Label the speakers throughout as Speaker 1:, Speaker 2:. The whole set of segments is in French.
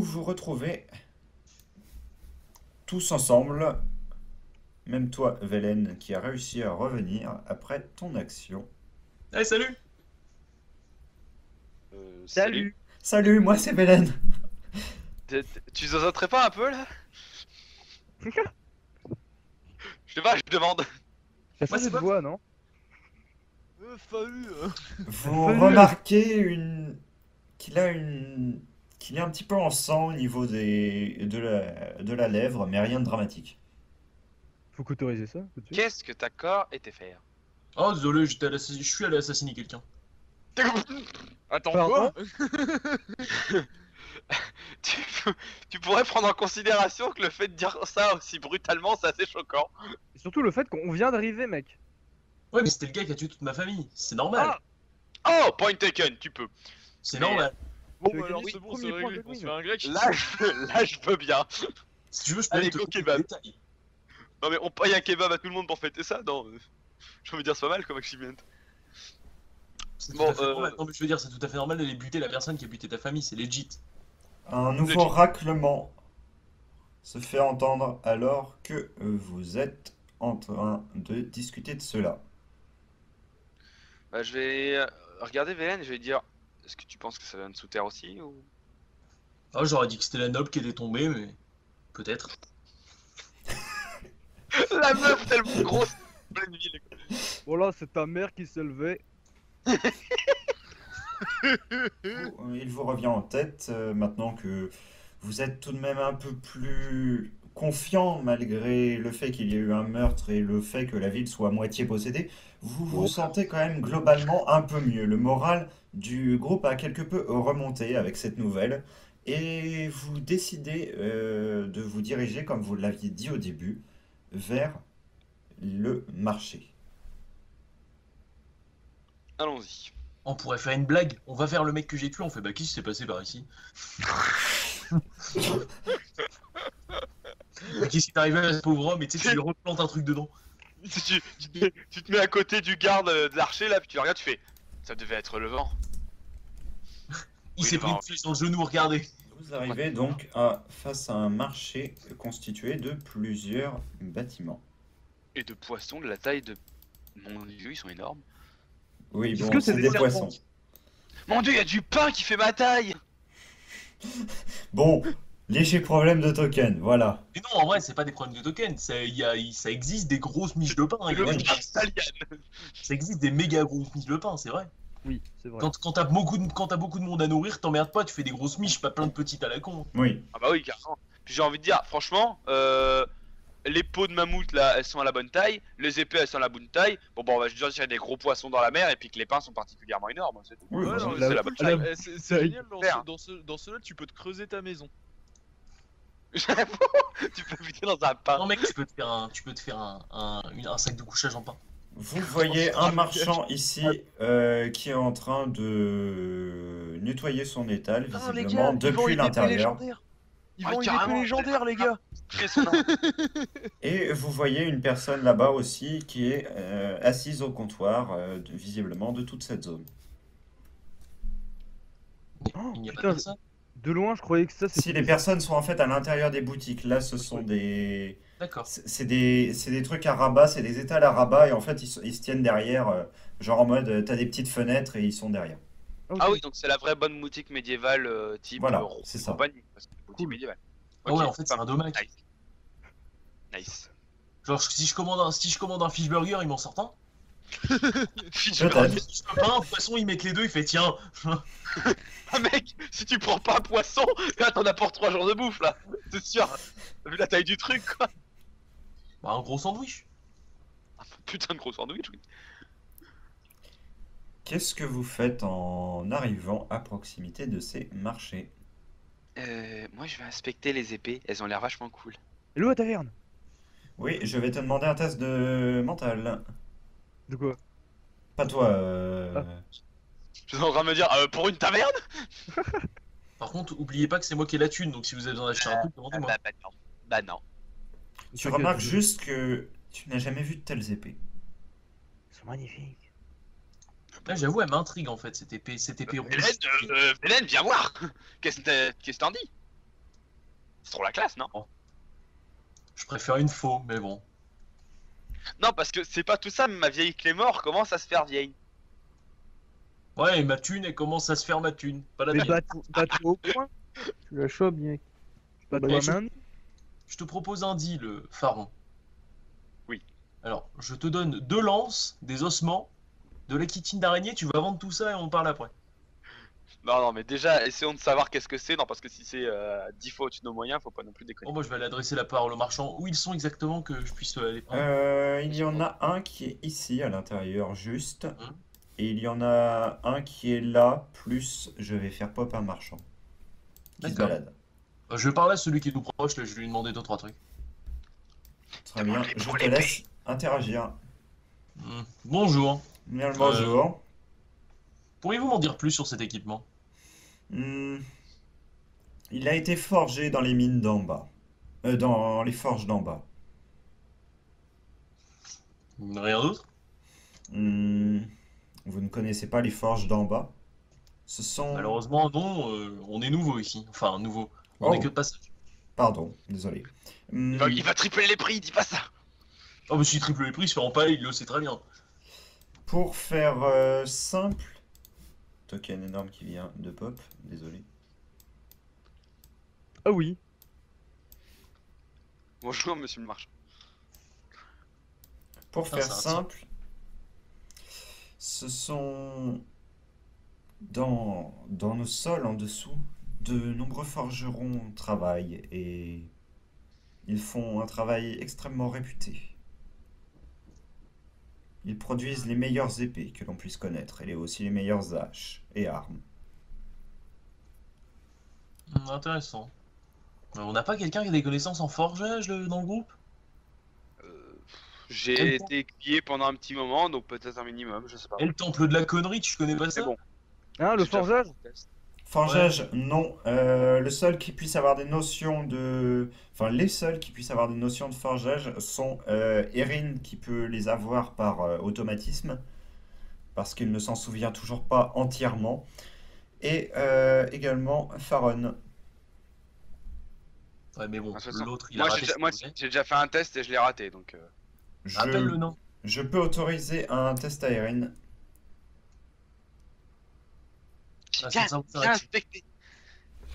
Speaker 1: vous retrouvez tous ensemble, même toi, Velen, qui a réussi à revenir après ton action.
Speaker 2: Allez, salut!
Speaker 3: Salut.
Speaker 1: Salut, moi c'est Velen.
Speaker 3: Tu zozoterais pas un peu là? Je sais pas, je demande.
Speaker 4: T'as
Speaker 2: Moi,
Speaker 4: changé
Speaker 2: c'est
Speaker 4: de
Speaker 2: pas-
Speaker 4: voix, non?
Speaker 3: Salut.
Speaker 1: Vous
Speaker 4: Salut.
Speaker 1: remarquez qu'il est un petit peu en sang au niveau de la lèvre, mais rien de dramatique.
Speaker 4: Faut qu'autoriser ça tout de suite.
Speaker 3: Qu'est-ce que ta corps était faire?
Speaker 2: Oh, désolé, je suis allé assassiner quelqu'un.
Speaker 3: Attends,
Speaker 4: Pardon.
Speaker 3: quoi? tu, tu pourrais prendre en considération que le fait de dire ça aussi brutalement, c'est assez choquant.
Speaker 4: Et surtout le fait qu'on vient d'arriver, mec.
Speaker 2: Ouais, mais c'était le gars qui a tué toute ma famille. C'est normal.
Speaker 3: Oh, point taken, tu peux.
Speaker 2: C'est
Speaker 3: mais-
Speaker 2: normal.
Speaker 3: Bon,
Speaker 4: Tu veux gagner ce
Speaker 3: bon,
Speaker 4: premier
Speaker 3: c'est
Speaker 4: point
Speaker 3: réglé.
Speaker 4: de
Speaker 3: On se
Speaker 4: win.
Speaker 3: fait un grec. Là, je veux bien.
Speaker 2: Si tu veux, je peux
Speaker 3: Allez,
Speaker 2: même te
Speaker 3: go
Speaker 2: donner
Speaker 3: kebab.
Speaker 2: des détails.
Speaker 3: Non, mais on paye un kebab à tout le monde pour fêter ça? Non. Je veux dire, c'est pas mal comme achievement.
Speaker 2: C'est
Speaker 3: Bon,
Speaker 2: tout à fait normal. Non, mais je veux dire, c'est tout à fait normal d'aller buter la personne qui a buté ta famille. C'est legit.
Speaker 1: Un nouveau
Speaker 3: Legit.
Speaker 1: raclement se fait entendre alors que vous êtes en train de discuter de cela.
Speaker 3: Bah, je vais regarder VN, je vais dire. Est-ce que tu penses que ça vient de sous terre aussi ou...
Speaker 2: Ah, j'aurais dit que c'était la noble qui était tombée, mais peut-être.
Speaker 3: La meuf tellement grosse en pleine ville.
Speaker 4: Bon là, c'est ta mère qui s'est levée.
Speaker 1: Il vous revient en tête maintenant que vous êtes tout de même un peu plus confiant malgré le fait qu'il y ait eu un meurtre et le fait que la ville soit à moitié possédée. Vous vous sentez quand même globalement un peu mieux. Le moral du groupe a quelque peu remonté avec cette nouvelle et vous décidez de vous diriger, comme vous l'aviez dit au début, vers le marché.
Speaker 3: Allons-y.
Speaker 2: On pourrait faire une blague. On va vers le mec que j'ai tué. On fait bah qui s'est passé par ici? Qu'est-ce qui est arrivé à ce pauvre homme? Et tu sais, tu lui replantes un truc dedans.
Speaker 3: Tu te mets à côté du garde de l'archer là, puis tu le regardes, tu fais. Ça devait être le vent.
Speaker 2: Il
Speaker 3: Oui,
Speaker 2: s'est pris
Speaker 3: devant.
Speaker 2: une flèche dans le genou. Regardez.
Speaker 1: Vous arrivez donc face à un marché constitué de plusieurs bâtiments.
Speaker 3: Et de poissons de la taille de. Mon dieu, ils sont énormes.
Speaker 1: Oui,
Speaker 4: Est-ce
Speaker 1: bon,
Speaker 4: que c'est
Speaker 1: c'est
Speaker 4: des
Speaker 1: des
Speaker 4: serpents?
Speaker 1: poissons.
Speaker 3: Mon dieu, il y a du pain qui fait ma taille!
Speaker 1: Bon, léger problème de token, voilà.
Speaker 2: Mais non, en vrai, c'est pas des problèmes de tokens. Ça existe des grosses miches de pain.
Speaker 3: Le
Speaker 2: Grégory.
Speaker 3: pain stallion.
Speaker 2: Ça existe des méga grosses miches de pain, c'est vrai.
Speaker 4: Oui, c'est vrai.
Speaker 2: Quand t'as beaucoup de monde à nourrir, t'emmerdes pas, tu fais des grosses miches, pas plein de petites à la con.
Speaker 1: Oui.
Speaker 3: Ah bah oui, carrément. Puis j'ai envie de dire, franchement, les peaux de mammouth là, elles sont à la bonne taille, les épées elles sont à la bonne taille. Bon, bah on va juste dire qu'il y a des gros poissons dans la mer et puis que les pains sont particulièrement énormes, c'est tout.
Speaker 1: Oui,
Speaker 5: Ouais,
Speaker 1: voilà.
Speaker 5: non, mais
Speaker 4: La-
Speaker 3: c'est la
Speaker 5: cool,
Speaker 3: bonne
Speaker 5: tu-
Speaker 4: la-
Speaker 5: eh, c'est génial
Speaker 3: Faire.
Speaker 5: dans ce là tu peux te creuser ta maison.
Speaker 3: J'avoue, tu peux buter dans un pain.
Speaker 2: Non mec, tu peux te faire un sac de couchage en pain.
Speaker 1: Vous voyez un marchand ici qui est en train de nettoyer son étal, visiblement, depuis l'intérieur.
Speaker 5: Ils
Speaker 3: Ah,
Speaker 5: vendent une
Speaker 3: carrément.
Speaker 5: épée légendaire, les gars.
Speaker 3: Impressionnant.
Speaker 1: Et vous voyez une personne là-bas aussi qui est assise au comptoir, visiblement, de toute cette zone.
Speaker 4: Oh,
Speaker 2: Il n'y a pas
Speaker 4: putain,
Speaker 2: de personne.
Speaker 4: de loin, je croyais que ça
Speaker 1: Si
Speaker 4: c'était.
Speaker 1: les personnes sont en fait à l'intérieur des boutiques, là ce sont des...
Speaker 2: D'accord.
Speaker 1: C'est des trucs à rabat, c'est des étals à rabat et en fait ils se tiennent derrière, genre en mode t'as des petites fenêtres et ils sont derrière.
Speaker 4: Ok.
Speaker 3: Ah oui, donc c'est la vraie bonne boutique médiévale type
Speaker 1: Voilà,
Speaker 3: Rome
Speaker 1: c'est ça.
Speaker 3: compagnie, parce que c'est une boutique
Speaker 4: Cool.
Speaker 3: médiévale.
Speaker 2: Ah
Speaker 3: Ok,
Speaker 2: ouais, en fait, c'est
Speaker 3: pas
Speaker 2: un domac.
Speaker 3: mal. Nice.
Speaker 2: Genre, si je commande un fish burger, il m'en sort un.
Speaker 1: Peut-être.
Speaker 2: Si je veux pas un poisson, il met que les deux, il fait tiens.
Speaker 3: Ah mec, si tu prends pas un poisson, là t'en as pour 3 jours de bouffe là, c'est sûr. T'as vu la taille du truc quoi.
Speaker 2: Bah, un gros sandwich.
Speaker 3: Putain de gros sandwich, oui.
Speaker 1: Qu'est-ce que vous faites en arrivant à proximité de ces marchés?
Speaker 3: Moi je vais inspecter les épées, elles ont l'air vachement cool.
Speaker 4: Hello, la taverne.
Speaker 1: Oui, je vais te demander un test de mental.
Speaker 4: De quoi?
Speaker 1: Pas toi.
Speaker 3: Je suis en train de me dire, pour une taverne.
Speaker 2: Par contre, oubliez pas que c'est moi qui ai la thune, donc si vous avez besoin d'acheter un truc, demandez-moi.
Speaker 3: Bah non. Bah non.
Speaker 1: Tu
Speaker 4: T'inquiète,
Speaker 1: remarques juste que tu n'as jamais vu de telles épées.
Speaker 4: Ils sont magnifiques.
Speaker 2: Là, j'avoue, elle m'intrigue en fait, cette épée rouge.
Speaker 3: Hélène, viens voir. Qu'est-ce que t'en dis? C'est trop la classe, non?
Speaker 2: Je préfère une faux, mais bon.
Speaker 3: Non, parce que c'est pas tout ça, mais ma vieille Clémore commence à se faire vieille.
Speaker 2: Ouais, et ma thune, elle commence à se faire ma thune. Pas la
Speaker 4: Mais
Speaker 2: tienne.
Speaker 4: bats-toi au point. Tu la chopes, mec. Bats-toi
Speaker 2: je-
Speaker 4: main.
Speaker 2: Je te propose un deal, Pharaon.
Speaker 3: Oui.
Speaker 2: Alors, je te donne 2 lances, des ossements, de la chitine d'araignée, tu vas vendre tout ça et on parle après.
Speaker 3: Non, non, mais déjà, essayons de savoir qu'est-ce que c'est. Non, parce que si c'est 10 fois au-dessus de nos moyens, faut pas non plus déconner.
Speaker 2: Bon, moi je vais aller adresser la parole aux marchands. Où ils sont exactement que je puisse les prendre?
Speaker 1: Il y en a un qui est ici à l'intérieur, juste.
Speaker 2: Hum.
Speaker 1: Et il y en a un qui est là, plus je vais faire pop un marchand. Qui se
Speaker 2: D'accord.
Speaker 1: balade.
Speaker 2: Je vais parler à celui qui est tout proche, là, je vais lui demander 2-3 trucs.
Speaker 1: Très bien,
Speaker 3: Demande-les
Speaker 1: je
Speaker 3: pour
Speaker 1: te
Speaker 3: l'épée.
Speaker 1: laisse interagir.
Speaker 2: Bonjour.
Speaker 1: Bien le bonjour.
Speaker 2: Pourriez-vous m'en dire plus sur cet équipement?
Speaker 1: Hmm. Il a été forgé dans les mines d'en bas. Dans les forges d'en bas.
Speaker 2: Rien d'autre?
Speaker 1: Hmm. Vous ne connaissez pas les forges d'en bas? Ce sont...
Speaker 2: Malheureusement, non, on est nouveau ici. Enfin, nouveau. On
Speaker 1: Oh.
Speaker 2: est que de passage.
Speaker 1: Pardon, désolé. Hmm.
Speaker 3: Il va tripler les prix, dis pas ça.
Speaker 2: Oh, mais si triple les prix, il se fait empaler, il le sait très bien.
Speaker 1: Pour faire simple... Token énorme qui vient de pop, désolé.
Speaker 4: Ah oui.
Speaker 3: Bonjour, monsieur le marchand.
Speaker 1: Pour
Speaker 2: Ah,
Speaker 1: faire
Speaker 2: c'est un
Speaker 1: simple, ce sont dans nos sols en dessous, de nombreux forgerons travaillent et ils font un travail extrêmement réputé. Ils produisent les meilleures épées que l'on puisse connaître et aussi les meilleures haches et armes.
Speaker 2: Intéressant. On n'a pas quelqu'un qui a des connaissances en forgeage dans le groupe?
Speaker 3: J'ai été écuyer pendant un petit moment, donc peut-être un minimum, je sais pas.
Speaker 2: Et le temple de la connerie, tu connais pas
Speaker 3: C'est
Speaker 2: ça?
Speaker 3: bon.
Speaker 4: Hein, le
Speaker 3: J'ai déjà fait
Speaker 4: forgeage?
Speaker 3: un test.
Speaker 1: Forgeage, non. Le seul qui puisse avoir des notions de... Enfin, les seuls qui puissent avoir des notions de forgeage sont Erin, qui peut les avoir par automatisme, parce qu'il ne s'en souvient toujours pas entièrement, et également Faron.
Speaker 2: Ouais, mais bon,
Speaker 3: Ah, 60.
Speaker 2: l'autre, il a
Speaker 3: Moi,
Speaker 2: raté
Speaker 3: moi,
Speaker 2: son projet.
Speaker 3: j'ai déjà fait un test et je l'ai raté, donc...
Speaker 2: Rappelle le
Speaker 1: Je,
Speaker 2: nom.
Speaker 1: je peux autoriser un test à Erin.
Speaker 2: Ah,
Speaker 3: Viens,
Speaker 2: c'est ça,
Speaker 3: viens
Speaker 2: ça,
Speaker 3: inspecter.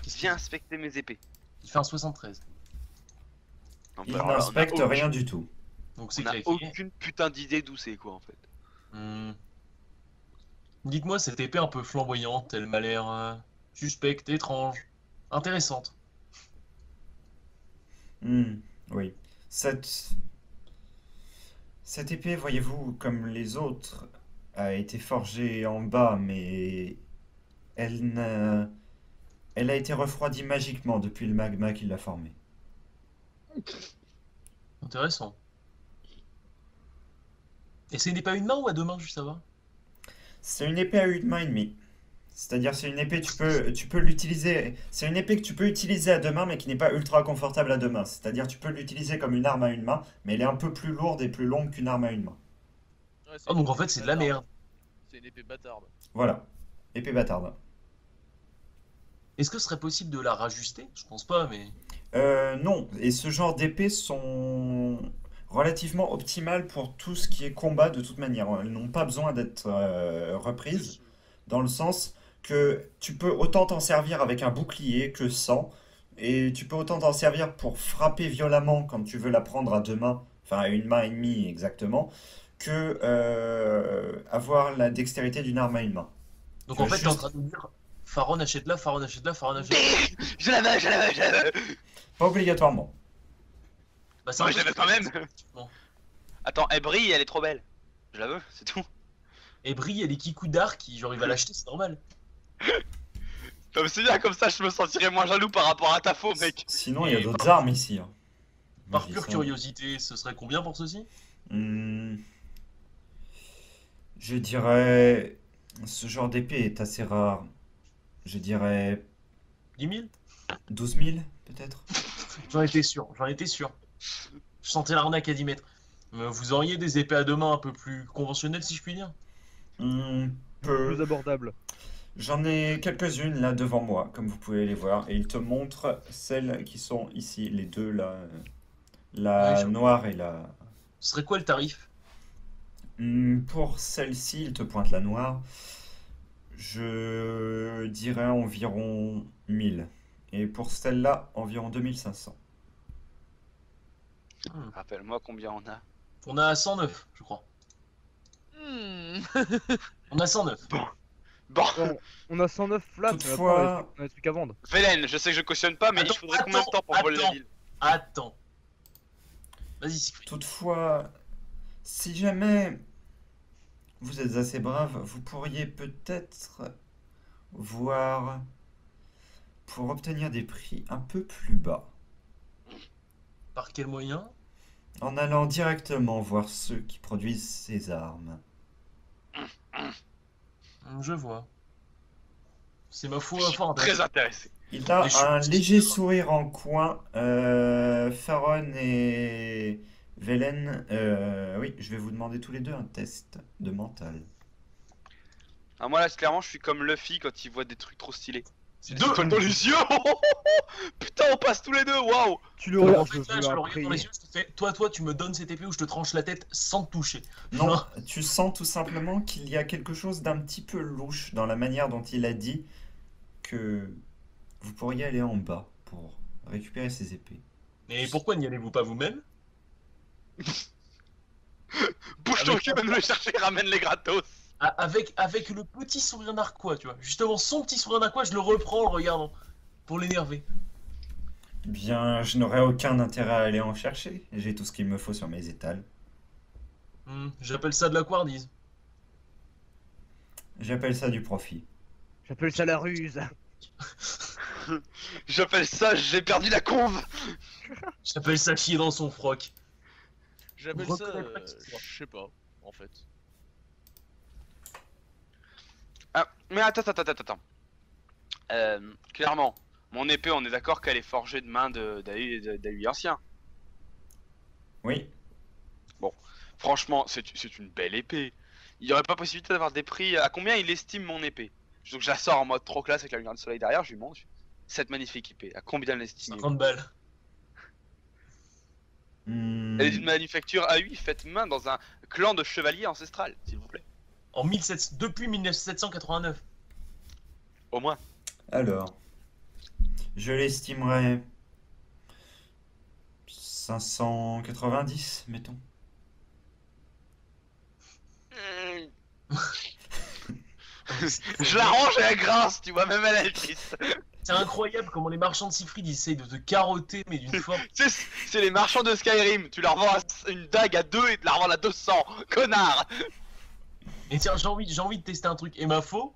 Speaker 2: Qu'est-ce qu'il
Speaker 3: Viens
Speaker 2: fait?
Speaker 3: inspecter mes épées.
Speaker 2: Il fait un 73.
Speaker 3: Non,
Speaker 1: Il
Speaker 3: bah, alors là,
Speaker 1: n'inspecte
Speaker 3: on a
Speaker 1: rien du tout.
Speaker 2: Donc c'est
Speaker 3: On a
Speaker 2: claqué.
Speaker 3: aucune putain d'idée d'où c'est, quoi, en fait.
Speaker 2: Hmm. Dites-moi, cette épée un peu flamboyante, elle m'a l'air suspecte, étrange, intéressante.
Speaker 1: Hmm, oui. Cette épée, voyez-vous, comme les autres, a été forgée en bas, mais elle a été refroidie magiquement depuis le magma qui l'a formée.
Speaker 2: Intéressant. Et c'est une épée à une main ou à 2 mains, juste savoir?
Speaker 1: C'est une épée à une main et demie. C'est-à-dire, c'est une épée, tu peux l'utiliser. C'est une épée que tu peux utiliser à 2 mains, mais qui n'est pas ultra confortable à 2 mains. C'est-à-dire, tu peux l'utiliser comme une arme à une main, mais elle est un peu plus lourde et plus longue qu'une arme à une main.
Speaker 5: Ouais,
Speaker 2: Ah, donc en fait, c'est de la merde.
Speaker 5: C'est une épée bâtarde.
Speaker 1: Voilà. Épée bâtarde.
Speaker 2: Est-ce que ce serait possible de la rajuster? Je pense pas, mais...
Speaker 1: Non, et ce genre d'épées sont relativement optimales pour tout ce qui est combat de toute manière. Elles n'ont pas besoin d'être reprises, dans le sens que tu peux autant t'en servir avec un bouclier que sans, et tu peux autant t'en servir pour frapper violemment quand tu veux la prendre à 2 mains, enfin à une main et demie exactement, que avoir la dextérité d'une arme à une main.
Speaker 2: Donc
Speaker 1: Tu
Speaker 2: en
Speaker 1: vas
Speaker 2: fait, t'es en
Speaker 1: juste-
Speaker 2: train de me dire, Faron achète là, Faron achète là, Faron achète là.
Speaker 3: Je la veux, je la veux, je la veux.
Speaker 1: Pas obligatoirement.
Speaker 2: Bah c'est
Speaker 3: Non,
Speaker 2: un
Speaker 3: mais je
Speaker 2: peu
Speaker 3: la veux quand même.
Speaker 2: Bon.
Speaker 3: Attends, elle brille, elle est trop belle. Je la veux, c'est tout.
Speaker 2: Et Brie, elle est Kikudar qui, genre, il va l'acheter, c'est normal.
Speaker 3: Non, mais c'est bien comme ça, je me sentirais moins jaloux par rapport à ta faux, mec.
Speaker 1: Sinon, il y a
Speaker 2: Et
Speaker 1: d'autres armes ici, hein. Moi,
Speaker 2: Par
Speaker 1: je dis
Speaker 2: pure
Speaker 1: ça.
Speaker 2: curiosité, ce serait combien pour ceci?
Speaker 1: Hmm, je dirais... Ce genre d'épée est assez rare. Je dirais
Speaker 2: 10 000?
Speaker 1: 12 000, peut-être?
Speaker 2: J'en étais sûr, j'en étais sûr. Je sentais l'arnaque à 10 mètres. Vous auriez des épées à 2 mains un peu plus conventionnelles, si je puis dire?
Speaker 1: Hmm,
Speaker 4: Plus
Speaker 1: peu.
Speaker 4: abordable.
Speaker 1: J'en ai quelques-unes là devant moi, comme vous pouvez les voir, et il te montre celles qui sont ici, les deux là,
Speaker 2: Ouais,
Speaker 1: la noire et la...
Speaker 2: Ce serait quoi le tarif?
Speaker 1: Pour celle-ci, il te pointe la noire, je dirais environ 1000. Et pour celle-là, environ 2500.
Speaker 3: Rappelle-moi combien on a.
Speaker 2: On a 109, je crois.
Speaker 5: Hmm.
Speaker 2: On a 109.
Speaker 3: Bon,
Speaker 4: Bon, on a 109 flats, mais
Speaker 1: Toutefois-
Speaker 4: après, on a des trucs à vendre.
Speaker 3: Velen, je sais que je cautionne pas, mais
Speaker 2: Attends,
Speaker 3: il faudrait combien de temps pour voler la
Speaker 2: attends.
Speaker 3: ville?
Speaker 2: Attends. Vas-y, Siegfried.
Speaker 1: Toutefois, si jamais vous êtes assez brave, vous pourriez peut-être voir pour obtenir des prix un peu plus bas,
Speaker 2: Par quel moyen?
Speaker 1: en allant directement voir ceux qui produisent ces armes.
Speaker 2: Je vois. C'est ma
Speaker 3: Je
Speaker 2: foi
Speaker 3: suis
Speaker 2: fort.
Speaker 3: très intéressé.
Speaker 1: Il a
Speaker 2: Mais je suis
Speaker 1: un
Speaker 2: petit,
Speaker 1: léger
Speaker 2: hein.
Speaker 1: sourire en coin. Faron et Velen, oui, je vais vous demander tous les deux un test de mental.
Speaker 3: Ah, moi là, clairement, je suis comme Luffy quand il voit des trucs trop stylés.
Speaker 2: C'est
Speaker 3: Des
Speaker 2: deux.
Speaker 3: étoiles dans les yeux. Putain, on passe tous les deux. Waouh.
Speaker 4: Tu le
Speaker 2: En
Speaker 4: regardes,
Speaker 2: fait,
Speaker 4: je
Speaker 2: là,
Speaker 4: veux
Speaker 2: je le
Speaker 4: un
Speaker 2: regarde dans
Speaker 4: prix.
Speaker 2: les yeux, je te fais, toi, tu me donnes cette épée ou je te tranche la tête sans te toucher.
Speaker 1: Non, tu sens tout simplement qu'il y a quelque chose d'un petit peu louche dans la manière dont il a dit que vous pourriez aller en bas pour récupérer ces épées.
Speaker 2: Mais pourquoi n'y allez-vous pas vous-même?
Speaker 3: Bouge ton cul, va nous les chercher, ramène les gratos.
Speaker 2: Avec le petit sourire narquois, tu vois. Justement, son petit sourire narquois, je le reprends en le regardant. Pour l'énerver.
Speaker 1: Bien, je n'aurais aucun intérêt à aller en chercher. J'ai tout ce qu'il me faut sur mes étals.
Speaker 2: J'appelle ça de la couardise.
Speaker 1: J'appelle ça du profit.
Speaker 4: J'appelle ça la ruse.
Speaker 3: J'appelle ça, j'ai perdu la conve.
Speaker 2: J'appelle ça chier dans son froc.
Speaker 5: J'appelle ça.
Speaker 2: Reconnais pas que c'est toi.
Speaker 5: Je sais pas, en fait.
Speaker 3: Ah, mais attends. Clairement, mon épée, on est d'accord qu'elle est forgée de main d'Ali ancien.
Speaker 1: Oui,
Speaker 3: Franchement, c'est une belle épée. Il n'y aurait pas possibilité d'avoir des prix. À combien il estime mon épée? Donc je la sors en mode trop classe avec la lumière de soleil derrière, je lui montre. Cette magnifique épée, à combien l'estime?
Speaker 2: 50 balles.
Speaker 1: Hmm,
Speaker 3: Elle est d'une manufacture A8 faite main dans un clan de chevaliers ancestral, s'il vous plaît.
Speaker 2: En 1700, depuis 1789.
Speaker 3: Au moins.
Speaker 1: alors, je l'estimerais 590, mettons.
Speaker 3: Je la range et elle grince, tu vois, même elle est triste.
Speaker 2: C'est incroyable comment les marchands de Siegfried essayent de te carotter, mais d'une force.
Speaker 3: C'est les marchands de Skyrim, tu leur vends une dague à 2 et tu la revends à 200, connard.
Speaker 2: Et tiens, j'ai envie de tester un truc. Et ma faux?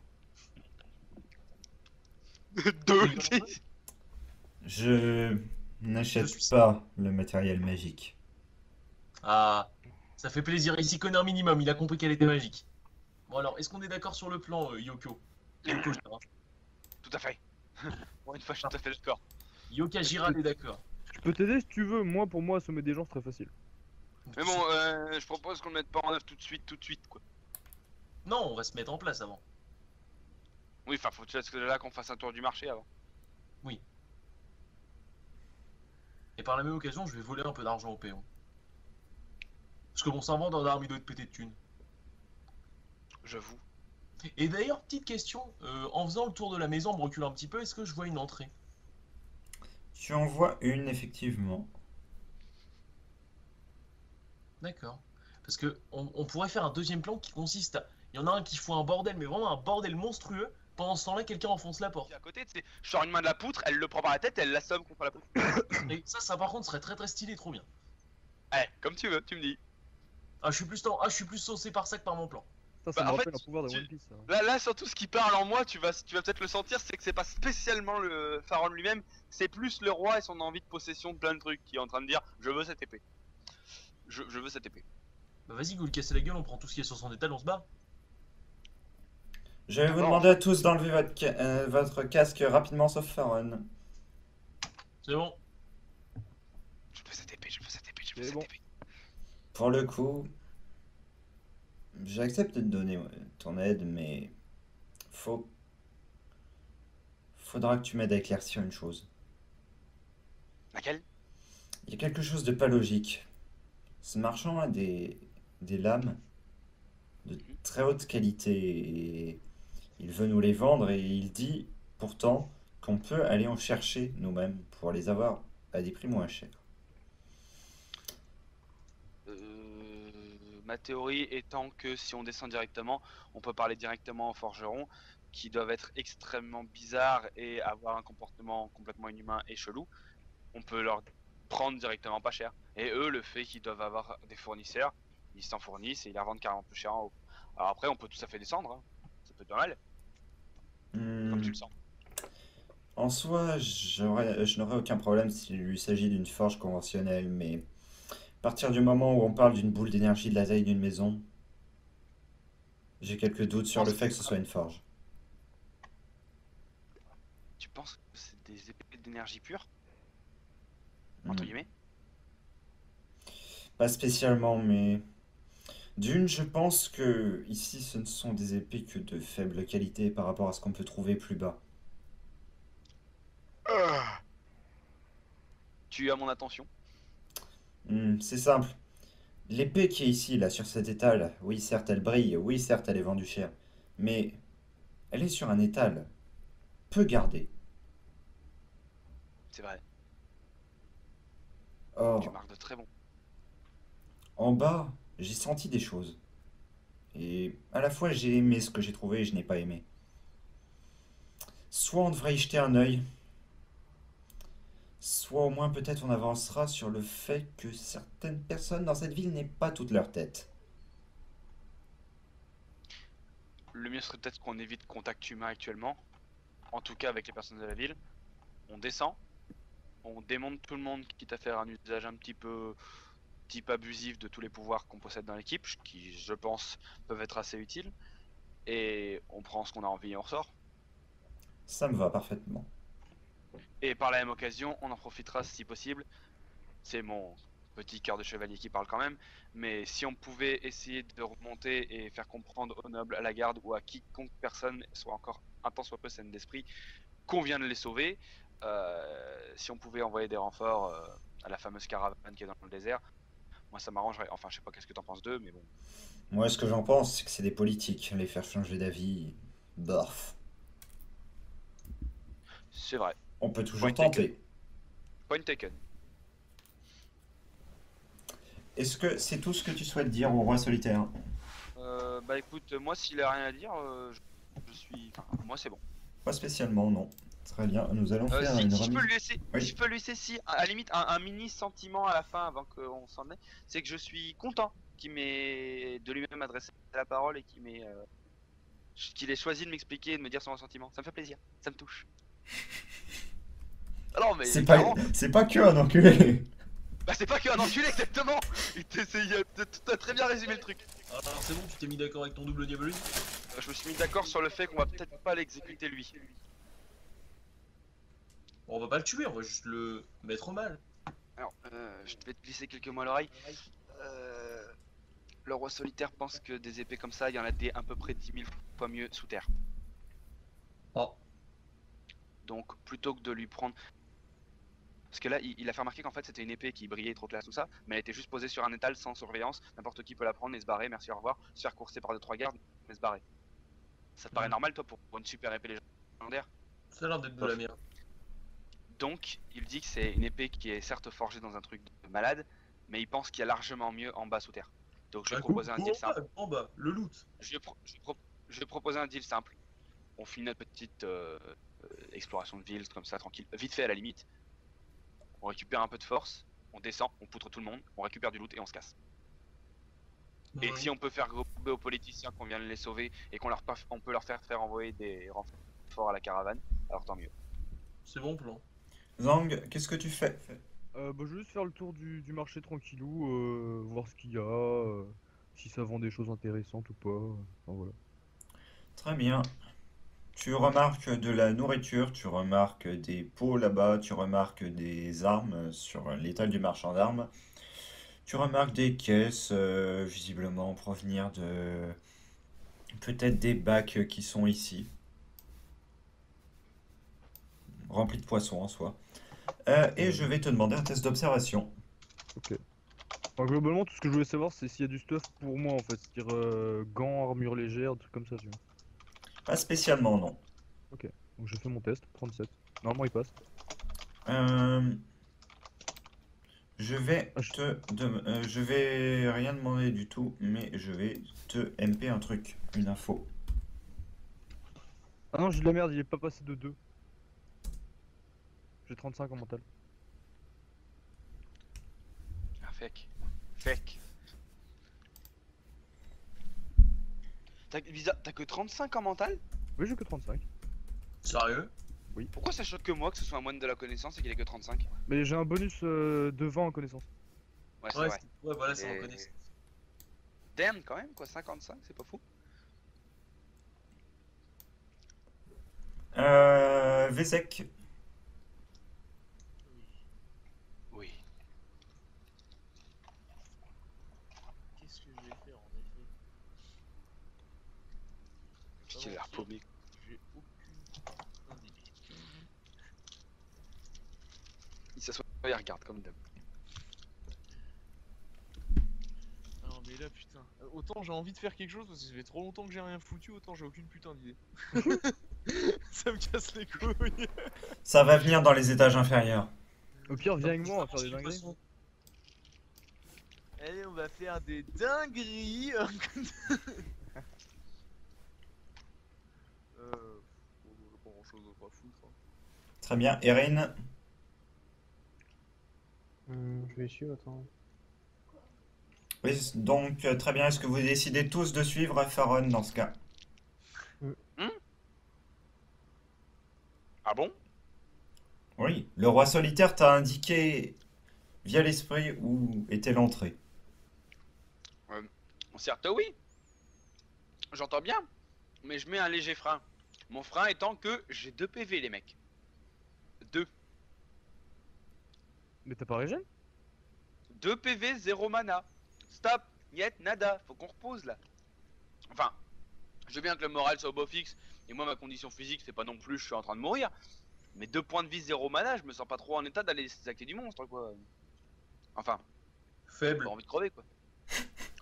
Speaker 3: 2.
Speaker 1: Je n'achète
Speaker 2: Je suis-
Speaker 1: pas le matériel magique.
Speaker 2: Ah, ça fait plaisir. Il s'y connaît un minimum. Il a compris qu'elle était magique. Bon alors, est-ce qu'on est d'accord sur le plan, Yoko? Yoko, je dirais.
Speaker 3: Tout à fait. Pour une fois, je suis tout à fait d'accord.
Speaker 2: Yoka Jiran est d'accord.
Speaker 4: Je peux t'aider si tu veux. Moi, pour moi, sommer des gens, c'est très facile.
Speaker 3: Mais bon, je propose qu'on le mette pas en œuvre tout de suite, quoi.
Speaker 2: Non, on va se mettre en place avant.
Speaker 3: Oui, enfin, faut que là qu'on fasse un tour du marché avant.
Speaker 2: Et par la même occasion, je vais voler un peu d'argent au péon. Parce que mon servant dans l'arme, il doit être pété de thunes.
Speaker 3: J'avoue.
Speaker 2: Et d'ailleurs, petite question, en faisant le tour de la maison, en me reculant un petit peu, est-ce que je vois une entrée?
Speaker 1: Tu en vois une, effectivement.
Speaker 2: D'accord. Parce que on pourrait faire un deuxième plan qui consiste à... Il y en a un qui fout un bordel, mais vraiment un bordel monstrueux. Pendant ce temps-là, quelqu'un enfonce la porte.
Speaker 3: À côté, tu sais, je sors une main de la poutre, elle le prend par la tête et elle l'assomme contre la poutre.
Speaker 2: Et ça par contre serait très très stylé, trop bien.
Speaker 3: Ouais, comme tu veux, tu me dis.
Speaker 2: Ah, je suis plus saucé par ça que par mon plan.
Speaker 4: Ça
Speaker 3: Bah,
Speaker 4: me
Speaker 3: en
Speaker 4: rappelle
Speaker 3: fait,
Speaker 4: un pouvoir de
Speaker 3: tu-
Speaker 4: One Piece. Ça.
Speaker 3: Là, surtout ce qui parle en moi, tu vas peut-être le sentir, c'est que c'est pas spécialement le pharaon lui-même, c'est plus le roi et son envie de possession de plein de trucs qui est en train de dire je veux cette épée. Je veux cette épée.
Speaker 2: Bah vas-y, go le casser la gueule, on prend tout ce qui est sur son étal, on se barre.
Speaker 1: Je vais vous
Speaker 3: Bon.
Speaker 1: demander à tous d'enlever votre casque rapidement, sauf Faron.
Speaker 2: C'est bon.
Speaker 3: Je veux cette épée, je veux cette épée, je veux
Speaker 4: C'est
Speaker 3: cette
Speaker 4: bon.
Speaker 3: épée.
Speaker 1: Pour le coup, j'accepte de te donner ton aide, mais faut faudra que tu m'aides à éclaircir une chose.
Speaker 3: Laquelle?
Speaker 1: Il y a quelque chose de pas logique. Ce marchand a des lames de
Speaker 3: Mhm.
Speaker 1: très haute qualité et il veut nous les vendre et il dit pourtant qu'on peut aller en chercher nous-mêmes pour les avoir à des prix moins chers.
Speaker 3: Ma théorie étant que si on descend directement, on peut parler directement aux forgerons qui doivent être extrêmement bizarres et avoir un comportement complètement inhumain et chelou. On peut leur prendre directement pas cher. Et eux, le fait qu'ils doivent avoir des fournisseurs, ils s'en fournissent et ils la revendent carrément plus cher en haut. Alors après, on peut tout à fait descendre, hein. Ça peut être pas mal, comme tu
Speaker 1: Hmm,
Speaker 3: le sens.
Speaker 1: En soi, je n'aurais aucun problème s'il lui s'agit d'une forge conventionnelle, mais à partir du moment où on parle d'une boule d'énergie de la taille d'une maison, j'ai quelques doutes
Speaker 3: Tu
Speaker 1: sur le
Speaker 3: penses
Speaker 1: fait que ce soit une forge.
Speaker 3: tu penses que c'est des épées d'énergie pure, entre
Speaker 1: Hmm,
Speaker 3: guillemets?
Speaker 1: Pas spécialement, mais d'une, je pense que ici ce ne sont des épées que de faible qualité par rapport à ce qu'on peut trouver plus bas.
Speaker 3: Ah. Tu as mon attention.
Speaker 1: C'est simple. L'épée qui est ici, là, sur cet étal, oui, certes, elle brille, oui, certes, elle est vendue cher, mais elle est sur un étal peu gardé.
Speaker 3: C'est vrai, tu
Speaker 1: Or,
Speaker 3: marques de très bon.
Speaker 1: en bas, j'ai senti des choses. Et à la fois, j'ai aimé ce que j'ai trouvé et je n'ai pas aimé. Soit on devrait y jeter un œil, soit au moins peut-être on avancera sur le fait que certaines personnes dans cette ville n'aient pas toute leur tête.
Speaker 3: Le mieux serait peut-être qu'on évite contact humain actuellement, en tout cas avec les personnes de la ville. On descend, on démonte tout le monde, quitte à faire un usage un petit peu type abusif de tous les pouvoirs qu'on possède dans l'équipe, qui je pense peuvent être assez utiles, et on prend ce qu'on a envie et on ressort.
Speaker 1: Ça me va parfaitement.
Speaker 3: Et par la même occasion, on en profitera si possible. C'est mon petit cœur de chevalier qui parle quand même, mais si on pouvait essayer de remonter et faire comprendre aux nobles, à la garde ou à quiconque personne soit encore un tant soit peu saine d'esprit qu'on vient de les sauver, si on pouvait envoyer des renforts à la fameuse caravane qui est dans le désert, moi ça m'arrangerait. Enfin, je sais pas qu'est-ce que t'en penses d'eux, mais bon,
Speaker 1: Moi, ce que j'en pense, c'est que c'est des politiques. Les faire changer d'avis, borf.
Speaker 3: c'est vrai.
Speaker 1: On peut toujours
Speaker 3: Point taken.
Speaker 1: tenter.
Speaker 3: Point taken.
Speaker 1: Est-ce que c'est tout ce que tu souhaites dire au roi solitaire?
Speaker 3: Bah écoute, moi s'il a rien à dire, je suis. Enfin, moi c'est bon.
Speaker 1: Pas spécialement, non. Très bien, nous allons faire une
Speaker 3: Si je peux
Speaker 1: remise.
Speaker 3: lui laisser, si
Speaker 1: Oui.
Speaker 3: je peux lui laisser, si, à la limite, un mini sentiment à la fin avant qu'on s'en aille, c'est que je suis content qu'il m'ait de lui-même adressé la parole et qu'il ait choisi de m'expliquer et de me dire son ressentiment. Ça me fait plaisir, ça me touche. Ah non, mais
Speaker 1: C'est pas,
Speaker 3: clairement,
Speaker 1: c'est pas que un enculé.
Speaker 3: bah c'est pas qu'un enculé exactement. T'as très bien résumé le truc.
Speaker 2: Alors c'est bon, tu t'es mis d'accord avec ton double diaboline?
Speaker 3: Je me suis mis d'accord sur le fait qu'on va peut-être pas l'exécuter lui.
Speaker 2: Bon, on va pas le tuer, on va juste le mettre au mal.
Speaker 3: Alors, je vais te glisser quelques mots à l'oreille. Le roi solitaire pense que des épées comme ça, il y en a des à peu près 10 000 fois mieux sous terre.
Speaker 2: Oh,
Speaker 3: Donc plutôt que de lui prendre... Parce que là, il a fait remarquer qu'en fait c'était une épée qui brillait trop classe tout ça, mais elle était juste posée sur un étal sans surveillance, n'importe qui peut la prendre et se barrer, merci au revoir, se faire courser par 2-3 gardes, mais se barrer. Ça te paraît normal toi pour une super épée légendaire?
Speaker 2: ça a l'air d'être de la merde.
Speaker 3: Donc il dit que c'est une épée qui est certes forgée dans un truc de malade, mais il pense qu'il y a largement mieux en bas sous terre. Donc je vais proposer un deal simple.
Speaker 2: En bas, le loot.
Speaker 3: Je vais proposer un deal simple. On finit notre petite exploration de ville comme ça tranquille, vite fait à la limite. On récupère un peu de force, on descend, on poutre tout le monde, on récupère du loot et on se casse. Et
Speaker 2: Oui.
Speaker 3: si on peut faire gober aux politiciens qu'on vient de les sauver et on peut leur faire envoyer des renforts à la caravane, alors tant mieux.
Speaker 2: C'est bon plan.
Speaker 1: Zang, qu'est-ce que tu fais?
Speaker 4: Bah, je vais juste faire le tour du marché tranquillou, voir ce qu'il y a, si ça vend des choses intéressantes ou pas. Enfin, voilà.
Speaker 1: Très bien. Tu remarques de la nourriture, tu remarques des pots là-bas, tu remarques des armes sur l'étal du marchand d'armes. Tu remarques des caisses, visiblement provenir de peut-être des bacs qui sont ici. rempli de poissons en soi. Et je vais te demander un test d'observation.
Speaker 4: Enfin, globalement, tout ce que je voulais savoir, c'est s'il y a du stuff pour moi en fait. C'est-à-dire gants, armure légère, des trucs comme ça, tu vois.
Speaker 1: Pas spécialement, non.
Speaker 4: Donc j'ai fait mon test, 37. Normalement, il passe.
Speaker 1: Euh, je vais
Speaker 4: Ah, je-
Speaker 1: je vais rien demander du tout, mais je vais te MP un truc, une info.
Speaker 4: Ah non, j'ai de la merde, il est pas passé de 2. J'ai 35 en mental.
Speaker 3: Ah, fake. Fake. T'as que 35 en mental?
Speaker 4: Oui, j'ai que 35.
Speaker 2: Sérieux?
Speaker 3: Pourquoi ça choque que moi que ce soit un moine de la connaissance et qu'il ait que 35?
Speaker 4: Mais j'ai un bonus de 20 en connaissance.
Speaker 3: Ouais, c'est
Speaker 2: Ouais,
Speaker 3: vrai.
Speaker 2: ouais, voilà, c'est
Speaker 3: Et-
Speaker 2: reconnaissance.
Speaker 3: Damn, quand même, quoi, 55, c'est pas fou.
Speaker 1: Vézek,
Speaker 3: Oui.
Speaker 5: Qu'est-ce que je vais faire en effet?
Speaker 3: Putain, il a l'air paumé.
Speaker 5: J'ai aucune idée.
Speaker 3: Il s'assoit et il regarde comme d'hab.
Speaker 5: Alors mais là putain, autant j'ai envie de faire quelque chose parce que ça fait trop longtemps que j'ai rien foutu, autant j'ai aucune putain d'idée. Ça me casse les couilles.
Speaker 1: ça va venir dans les étages inférieurs.
Speaker 4: Au pire, viens avec moi, on va faire des dingueries.
Speaker 5: Allez, on va faire des dingueries. J'ai pas grand chose d'autre à foutre. Hein.
Speaker 1: Très bien, Erin,
Speaker 6: Je vais suivre, attends.
Speaker 1: oui, donc très bien, est-ce que vous décidez tous de suivre Faron dans ce cas?
Speaker 3: Ah bon?
Speaker 1: Oui, le roi solitaire t'a indiqué via l'esprit où était l'entrée.
Speaker 3: Certes, oui. J'entends bien. Mais je mets un léger frein. Mon frein étant que j'ai 2 PV, les mecs. 2.
Speaker 4: Mais t'as pas régène?
Speaker 3: 2 PV, 0 mana. Stop. Niet, nada. Faut qu'on repose là. Enfin, je veux bien que le moral soit au beau fixe. Et moi, ma condition physique, c'est pas non plus je suis en train de mourir. Mais 2 points de vie, 0 mana, je me sens pas trop en état d'aller saquer du monstre, quoi. Enfin, j'ai
Speaker 2: Faible.
Speaker 3: pas envie de crever, quoi.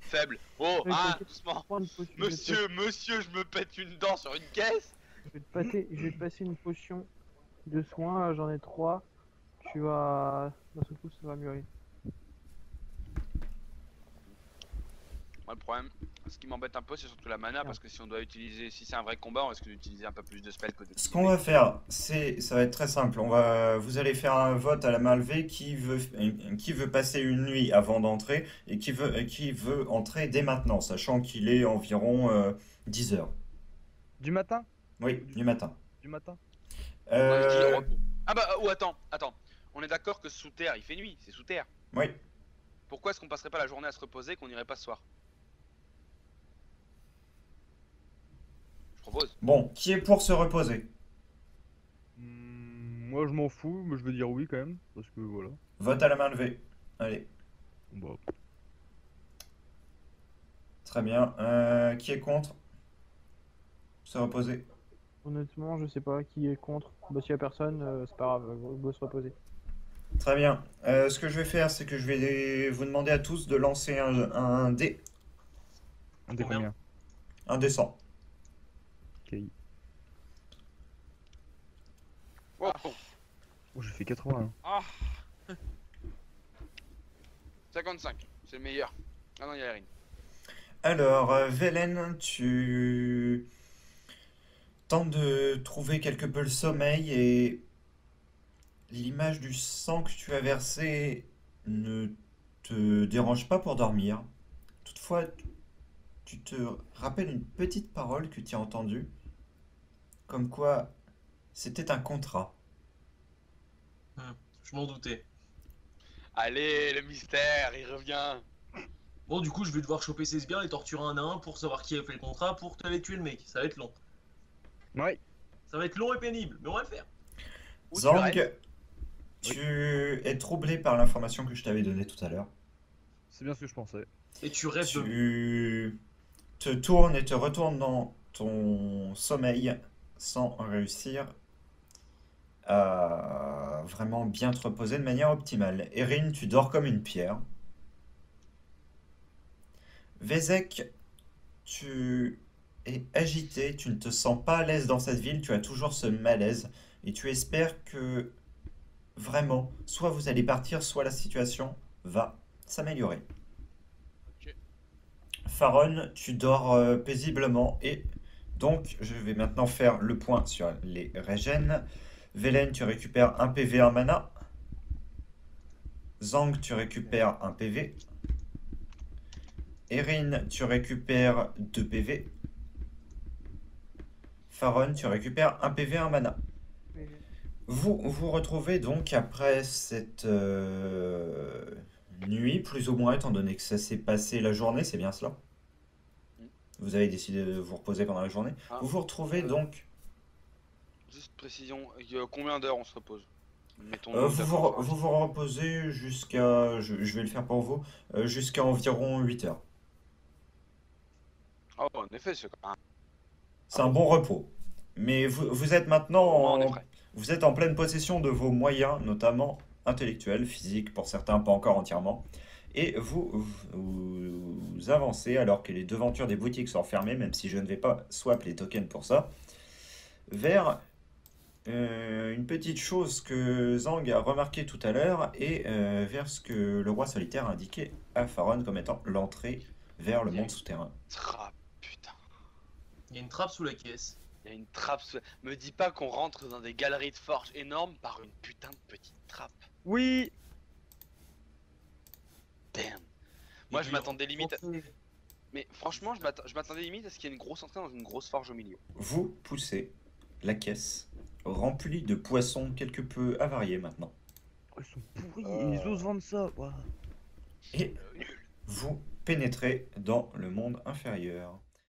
Speaker 3: Faible. Oh,
Speaker 6: Oui,
Speaker 3: ah,
Speaker 6: t'inquiète.
Speaker 3: doucement.
Speaker 6: Prends une potion,
Speaker 3: Monsieur, je me pète une dent sur une caisse.
Speaker 6: je vais te passer une potion de soins, j'en ai 3. Tu vas. D'un seul coup, ça va mieux aller.
Speaker 3: Moi, le problème, ce qui m'embête un peu, c'est surtout la mana, parce que si on doit utiliser, si c'est un vrai combat, on risque d'utiliser un peu plus de spells que de
Speaker 1: Ce qu'on va faire, ça va être très simple. Vous allez faire un vote à la main levée qui veut passer une nuit avant d'entrer et qui veut entrer dès maintenant, sachant qu'il est environ 10 heures.
Speaker 4: Du matin?
Speaker 1: Oui, du matin.
Speaker 4: Du matin?
Speaker 3: Moi, je dis
Speaker 1: Euh,
Speaker 3: repos. Ah bah, oh, attends. On est d'accord que sous terre, il fait nuit, c'est sous terre.
Speaker 1: oui,
Speaker 3: Pourquoi est-ce qu'on passerait pas la journée à se reposer, qu'on irait pas ce soir? Je propose.
Speaker 1: bon, qui est pour se reposer?
Speaker 4: Moi je m'en fous, mais je vais dire oui quand même. Parce que voilà.
Speaker 1: Vote à la main levée. Allez,
Speaker 4: Bon,
Speaker 1: très bien. Qui est contre? Se reposer.
Speaker 6: Honnêtement, je sais pas qui est contre. Bah, s'il y a personne, c'est pas grave, go se reposer.
Speaker 1: Très bien. Ce que je vais faire, c'est que je vais vous demander à tous de lancer un dé,
Speaker 4: on dit
Speaker 2: Combien?
Speaker 4: combien?
Speaker 1: un dé 100.
Speaker 4: Ok.
Speaker 3: Oh,
Speaker 4: Oh, j'ai fait 80.
Speaker 5: Ah,
Speaker 3: 55, c'est le meilleur. Ah non, il y a Erin.
Speaker 1: Alors, Velen, tu tentes de trouver quelque peu le sommeil et l'image du sang que tu as versé ne te dérange pas pour dormir. Toutefois, tu te rappelles une petite parole que tu as entendue, comme quoi c'était un contrat.
Speaker 2: Je m'en doutais.
Speaker 3: Allez, le mystère, il revient.
Speaker 2: Bon, du coup, je vais devoir choper ces sbires, les torturer un à un pour savoir qui a fait le contrat pour te aller tuer le mec. Ça va être long.
Speaker 4: Ouais.
Speaker 2: Ça va être long et pénible, mais on va le faire.
Speaker 3: Où tu
Speaker 1: Zang,
Speaker 3: restes
Speaker 1: tu es troublé par l'information que je t'avais donnée tout à l'heure.
Speaker 4: C'est bien ce que je pensais.
Speaker 2: Et tu rêves de...
Speaker 1: Tu te tournes et te retournes dans ton sommeil sans réussir à vraiment bien te reposer de manière optimale. Erin, tu dors comme une pierre. Vezek, tu es agité, tu ne te sens pas à l'aise dans cette ville, tu as toujours ce malaise et tu espères que vraiment, soit vous allez partir, soit la situation va s'améliorer.
Speaker 5: Ok.
Speaker 1: Faron, tu dors paisiblement et donc je vais maintenant faire le point sur les régènes. Velen, tu récupères un PV, un mana. Zang, tu récupères un PV. Erin, tu récupères 2 PV. Faron, tu récupères un PV, un mana.
Speaker 6: Mais
Speaker 1: Vous vous retrouvez donc après cette nuit, plus ou moins, étant donné que ça s'est passé la journée, c'est bien cela?
Speaker 3: Mm.
Speaker 1: Vous avez décidé de vous reposer pendant la journée.
Speaker 3: Ah,
Speaker 1: Vous vous retrouvez donc,
Speaker 3: Juste précision, combien d'heures on se repose? Mettons nous
Speaker 1: vous
Speaker 3: d'accord sur un
Speaker 1: vous
Speaker 3: petit-
Speaker 1: vous reposez jusqu'à, je vais le faire pour vous, jusqu'à environ 8 heures.
Speaker 3: Ah, en effet, c'est quand même
Speaker 1: C'est un bon repos. Mais vous êtes
Speaker 3: au
Speaker 1: maintenant
Speaker 3: moins on est prêt.
Speaker 1: vous êtes en pleine possession de vos moyens, notamment intellectuels, physiques, pour certains pas encore entièrement. Et vous avancez alors que les devantures des boutiques sont fermées, même si je ne vais pas swap les tokens pour ça, vers une petite chose que Zhang a remarqué tout à l'heure et vers ce que le roi solitaire a indiqué à Faron comme étant l'entrée vers le monde souterrain.
Speaker 3: Trappe, putain.
Speaker 2: Il y a une trappe sous la caisse.
Speaker 3: Il y a une trappe. Me dis pas qu'on rentre dans des galeries de forge énormes par une putain de petite trappe.
Speaker 4: Oui.
Speaker 3: Damn. Moi, je
Speaker 2: Il
Speaker 3: m'attendais limite.
Speaker 2: rentré.
Speaker 3: Mais franchement, je m'attendais limite à ce qu'il y ait une grosse entrée dans une grosse forge au milieu.
Speaker 1: Vous poussez la caisse remplie de poissons quelque peu avariés maintenant.
Speaker 4: Oh, ils sont pourris, et ils osent vendre ça. Ouah.
Speaker 1: Et vous pénétrez dans le monde inférieur.